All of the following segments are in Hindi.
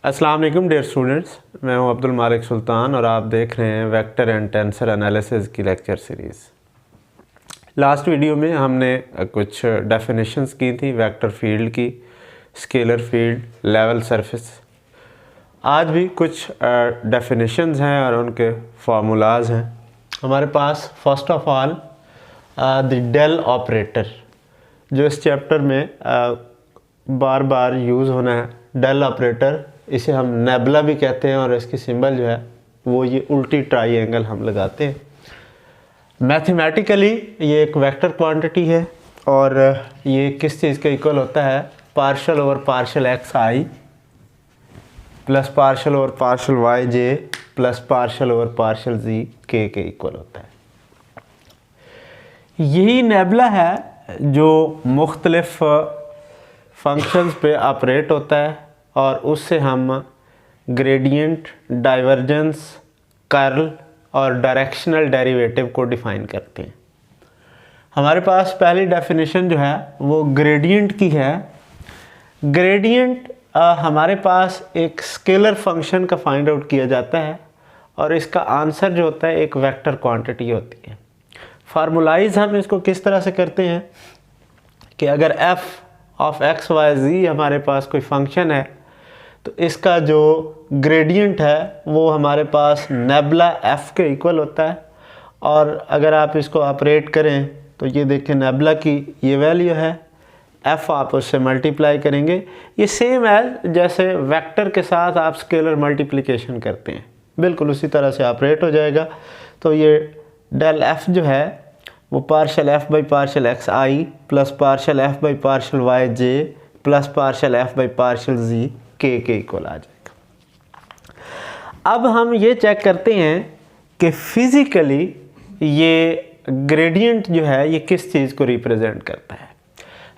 अस्सलाम वालेकुम डियर स्टूडेंट्स, मैं हूं अब्दुल मालिक सुल्तान और आप देख रहे हैं वेक्टर एंड टेंसर एनालिसिस की लेक्चर सीरीज़। लास्ट वीडियो में हमने कुछ डेफिनेशंस की थी वेक्टर फील्ड की, स्केलर फील्ड, लेवल सरफेस। आज भी कुछ डेफिनेशंस हैं और उनके फार्मूलाज हैं हमारे पास। First of all the del operator, जो इस चैप्टर में बार बार यूज़ होना है। डेल ऑपरेटर, इसे हम नेबुला भी कहते हैं और इसकी सिंबल जो है वो ये उल्टी ट्राइंगल हम लगाते हैं। मैथमेटिकली ये एक वेक्टर क्वांटिटी है और ये किस चीज़ का इक्वल होता है, पार्शल ओवर पार्शल एक्स आई plus partial over partial Y जे प्लस पार्शल ओवर पार्शल जी के इक्वल होता है। यही नेबुला है जो मुख्तलिफ फंक्शंस पे ऑपरेट होता है और उससे हम ग्रेडियंट, डाइवर्जेंस, कर्ल और डायरेक्शनल डेरिवेटिव को डिफ़ाइन करते हैं। हमारे पास पहली डेफिनेशन जो है वो ग्रेडियंट की है। ग्रेडियंट हमारे पास एक स्केलर फंक्शन का फाइंड आउट किया जाता है और इसका आंसर जो होता है एक वेक्टर क्वांटिटी होती है। फार्मूलाइज हम इसको किस तरह से करते हैं कि अगर f ऑफ एक्स वाई जी हमारे पास कोई फंक्शन है तो इसका जो ग्रेडियंट है वो हमारे पास नेबुला f के इक्वल होता है। और अगर आप इसको ऑपरेट करें तो ये देखें नेबुला की ये वैल्यू है, f आप उससे मल्टीप्लाई करेंगे। ये सेम है जैसे वेक्टर के साथ आप स्केलर मल्टीप्लिकेशन करते हैं, बिल्कुल उसी तरह से ऑपरेट हो जाएगा। तो ये डेल f जो है वो partial f by partial x I plus partial f by partial Y J plus partial f by partial जी के इक्वल आ जाएगा। अब हम ये चेक करते हैं कि फिज़िकली ये ग्रेडियंट जो है ये किस चीज़ को रिप्रेजेंट करता है।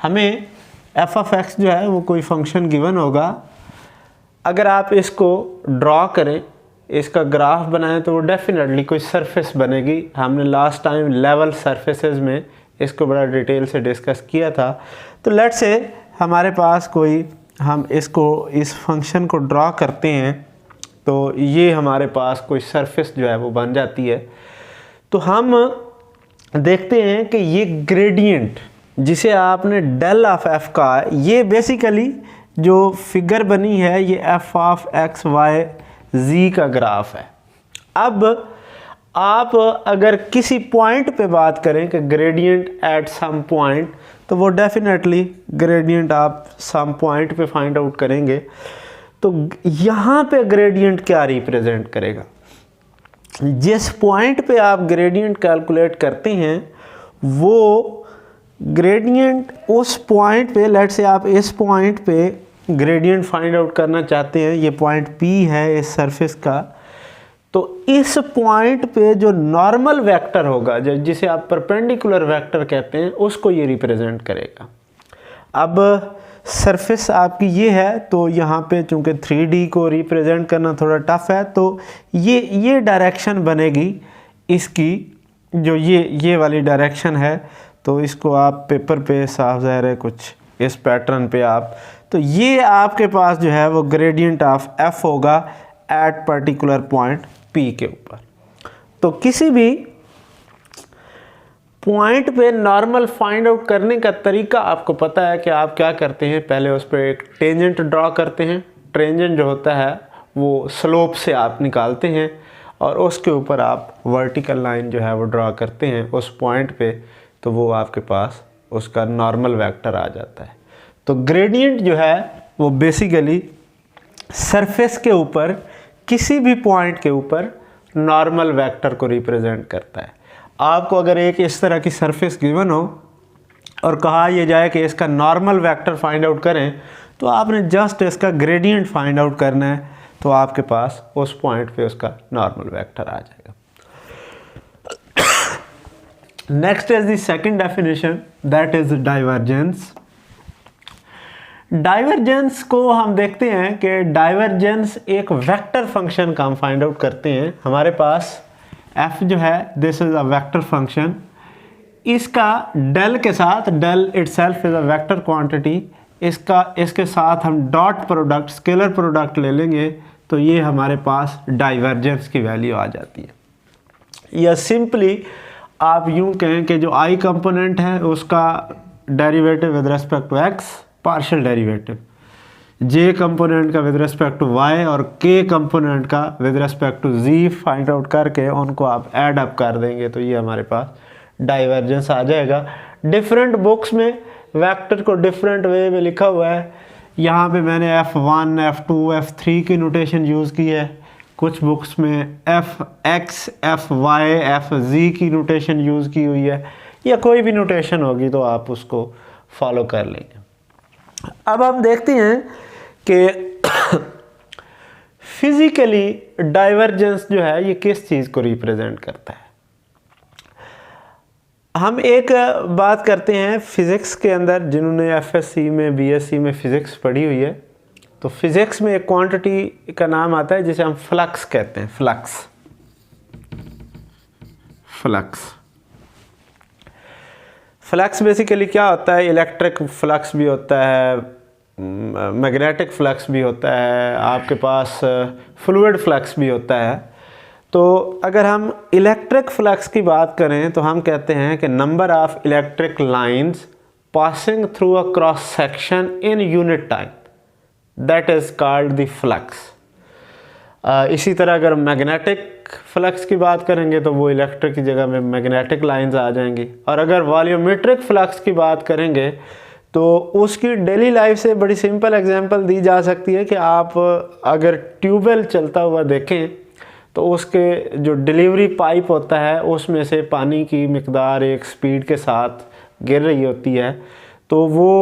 हमें f ऑफ x जो है वो कोई फंक्शन गिवन होगा। अगर आप इसको ड्रॉ करें, इसका ग्राफ बनाएं तो वो डेफिनेटली कोई सरफेस बनेगी। हमने लास्ट टाइम लेवल सरफेसेस में इसको बड़ा डिटेल से डिस्कस किया था। तो लेट्स से हमारे पास कोई, हम इसको इस फंक्शन को ड्रॉ करते हैं तो ये हमारे पास कोई सरफेस जो है वो बन जाती है। तो हम देखते हैं कि ये ग्रेडियंट जिसे आपने डेल ऑफ एफ का, ये बेसिकली जो फिगर बनी है ये एफ ऑफ एक्स वाई जी का ग्राफ है। अब आप अगर किसी पॉइंट पे बात करें कि ग्रेडियंट एट सम पॉइंट, तो वो डेफिनेटली ग्रेडियंट आप सम पॉइंट पे फाइंड आउट करेंगे। तो यहाँ पे ग्रेडियंट क्या रिप्रेजेंट करेगा, जिस पॉइंट पे आप ग्रेडियंट कैलकुलेट करते हैं वो ग्रेडियंट उस पॉइंट पे, लेट्स से आप इस पॉइंट पे ग्रेडियंट फाइंड आउट करना चाहते हैं, ये पॉइंट P है इस सरफेस का, तो इस पॉइंट पे जो नॉर्मल वेक्टर होगा, जिसे आप परपेंडिकुलर वेक्टर कहते हैं, उसको ये रिप्रेजेंट करेगा। अब सरफेस आपकी ये है तो यहाँ पे चूँकि 3D को रिप्रेजेंट करना थोड़ा टफ है, तो ये डायरेक्शन बनेगी इसकी, जो ये वाली डायरेक्शन है। तो इसको आप पेपर पे साफ ज़ाहिर है कुछ इस पैटर्न पे आप, तो ये आपके पास जो है वो ग्रेडियंट ऑफ f होगा एट पर्टिकुलर पॉइंट P के ऊपर। तो किसी भी पॉइंट पे नॉर्मल फाइंड आउट करने का तरीका आपको पता है कि आप क्या करते हैं। पहले उस पर एक टेंजेंट ड्रॉ करते हैं। टेंजेंट जो होता है वो स्लोप से आप निकालते हैं और उसके ऊपर आप वर्टिकल लाइन जो है वो ड्रॉ करते हैं उस पॉइंट पे, तो वो आपके पास उसका नॉर्मल वेक्टर आ जाता है। तो ग्रेडियंट जो है वो बेसिकली सरफेस के ऊपर किसी भी पॉइंट के ऊपर नॉर्मल वेक्टर को रिप्रेजेंट करता है। आपको अगर एक इस तरह की सरफेस गिवन हो और कहा यह जाए कि इसका नॉर्मल वेक्टर फाइंड आउट करें, तो आपने जस्ट इसका ग्रेडियंट फाइंड आउट करना है, तो आपके पास उस पॉइंट पे उसका नॉर्मल वेक्टर आ जाएगा। Next is the second definition, that is divergence. Divergence को हम देखते हैं कि डाइवर्जेंस एक वेक्टर फंक्शन का हम फाइंड आउट करते हैं। हमारे पास f जो है this is a vector function, इसका डेल के साथ, del itself is a vector quantity, इसके साथ हम डॉट प्रोडक्ट, स्केलर प्रोडक्ट ले लेंगे तो ये हमारे पास डाइवर्जेंस की वैल्यू आ जाती है। या सिंपली आप यूं कहें कि जो आई कंपोनेंट है उसका derivative with respect to x partial derivative, j component का विद रिस्पेक्ट टू वाई और के कंपोनेंट का with respect to z find out करके उनको आप ऐड अप कर देंगे तो ये हमारे पास डाइवर्जेंस आ जाएगा। डिफरेंट बुक्स में वेक्टर को डिफरेंट वे में लिखा हुआ है। यहाँ पे मैंने F1, F2, F3 की नोटेशन यूज़ की है। कुछ बुक्स में Fx, Fy, Fz की नोटेशन यूज़ की हुई है, या कोई भी नोटेशन होगी तो आप उसको फॉलो कर लेंगे। अब हम देखते हैं कि फिजिकली डाइवर्जेंस जो है ये किस चीज़ को रिप्रेजेंट करता है। हम एक बात करते हैं फिज़िक्स के अंदर, जिन्होंने एफएससी में, बीएससी में फ़िज़िक्स पढ़ी हुई है, तो फिज़िक्स में एक क्वांटिटी का नाम आता है जिसे हम फ्लक्स कहते हैं। फ्लक्स बेसिकली क्या होता है? इलेक्ट्रिक फ्लक्स भी होता है, मैग्नेटिक फ्लक्स भी होता है, आपके पास फ्लूइड फ्लक्स भी होता है। तो अगर हम इलेक्ट्रिक फ्लक्स की बात करें तो हम कहते हैं कि number of electric lines passing through a cross section in unit time, that is called the flux. इसी तरह अगर मैग्नेटिक फ्लक्स की बात करेंगे तो वो इलेक्ट्रिक की जगह में मैग्नेटिक लाइंस आ जाएंगी। और अगर वॉल्यूमेट्रिक फ्लक्स की बात करेंगे तो उसकी डेली लाइफ से बड़ी सिंपल एग्जांपल दी जा सकती है कि आप अगर ट्यूबवेल चलता हुआ देखें तो उसके जो डिलीवरी पाइप होता है उसमें से पानी की मिकदार एक स्पीड के साथ गिर रही होती है, तो वो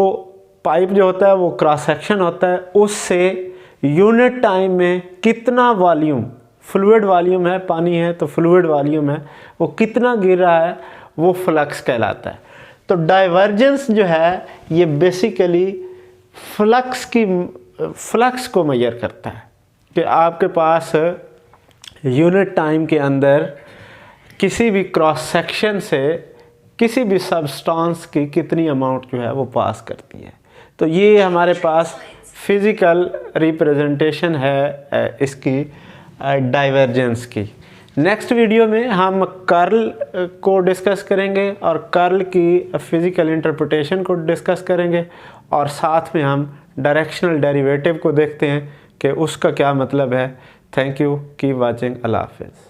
पाइप जो होता है वो क्रॉस सेक्शन होता है, उससे यूनिट टाइम में कितना वॉल्यूम, फ्लूइड वॉल्यूम है, पानी है तो फ्लूइड वॉल्यूम है, वो कितना गिर रहा है वो फ्लक्स कहलाता है। तो डाइवर्जेंस जो है ये बेसिकली फ्लक्स को मेजर करता है कि आपके पास यूनिट टाइम के अंदर किसी भी क्रॉस सेक्शन से किसी भी सब्सटेंस की कितनी अमाउंट जो है वो पास करती है। तो ये हमारे पास फिज़िकल रिप्रेजेंटेशन है इसकी डाइवर्जेंस की। नेक्स्ट वीडियो में हम कर्ल को डिस्कस करेंगे और कर्ल की फिज़िकल इंटरप्रिटेशन को डिस्कस करेंगे, और साथ में हम डायरेक्शनल डेरिवेटिव को देखते हैं कि उसका क्या मतलब है। थैंक यू, कीप वाचिंग, अल्लाह हाफिज़।